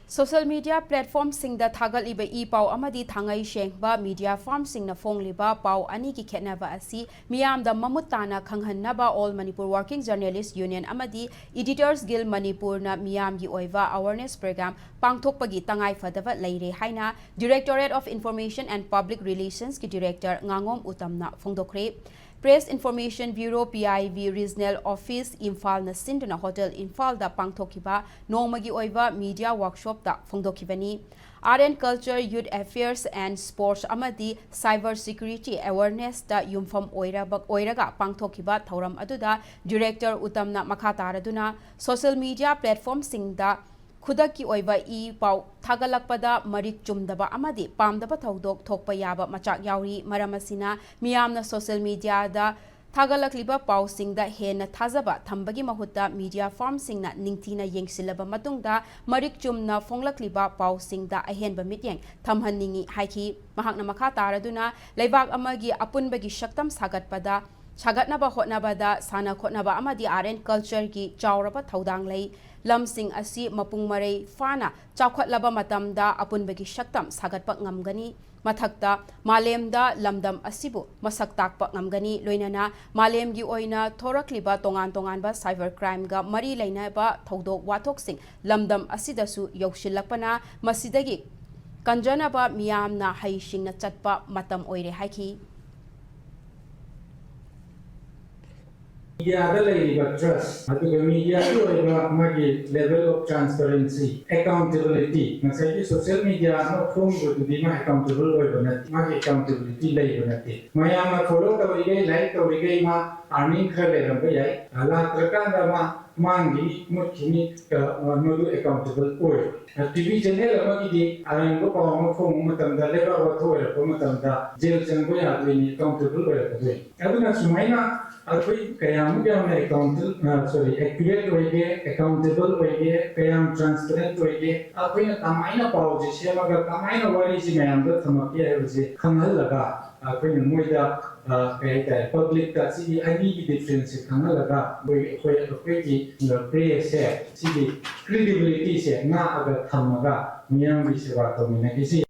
Social media platform singda thagal iba pau amadi thangai shengba media farm singna fongliba pau ani ki khetnaba asi miyamda mamutana khanghanaba All Manipur Working Journalists Union amadi Editors Guild Manipur na miyamgi oiva awareness program pangthokpagi tangai fadaba leire haina Directorate of Information and Public Relations ki Director Ngangom Utamna phongdokre Press Information Bureau PIV Regional Office Imphal na Sinduna Hotel Imphal da pangthokiba nongmagi oiva media workshop da phongdokibani Art and Culture, Youth Affairs and Sports amadi Cyber Security Awareness da yumfam oiraga pangthokiba thauram aduda Director Utamna makha taraduna social media platform singda Khudaki oiva pau thagalakpada marik chumdaba amadi pamdaba thaudok thokpa yaba machak yauri maramasina miyamna social media da thagalakliba pau singda hena thazaba thambagi mahutta media farm singna ningthina yengsilaba matungda marik chumna fonglakliba pau singda ahenba mityeng thamhanningi haiki mahakna makha taraduna leibak amagi apunbagi shaktam sagatpada Chagatnaba hotnabada sana khotnaba amadi art and culture ki chawraba thaudang lei lamsing asi mapung marei fana chawkhatlaba matamda apunbagi shaktam sagatpa ngamgani mathakta malemda lamdam asibu masak takpa ngamgani loinana malemgi oina thorakliba tongan ba cyber crime ga mari leina ba thodok wathok sing lamdam asidasu yaushilakpana masidagi kanjanaba miyamna haishingna chatpa matam oire haiki Media trust, media level of transparency, accountability. Masai social media no form to be accountable or not, accountability like Mayama follow the like the ma earning her Allah Trakandama mangi mutini no accountable or TV channel amagi aran ko pa form matam da leba watho matam da jail changoya ni accountable or aduna sumaina Alkoi kayam accurate way accountable way kayam transparent way alkoi na tamaina pau je maga tamaina wari ji mayam da thamaki hai je khangal laga alkoi na moida kaya public ta si ani ki difference khangal laga koi ki praise se si credibility se na aga thamaga miyam bi se ba to mina kisi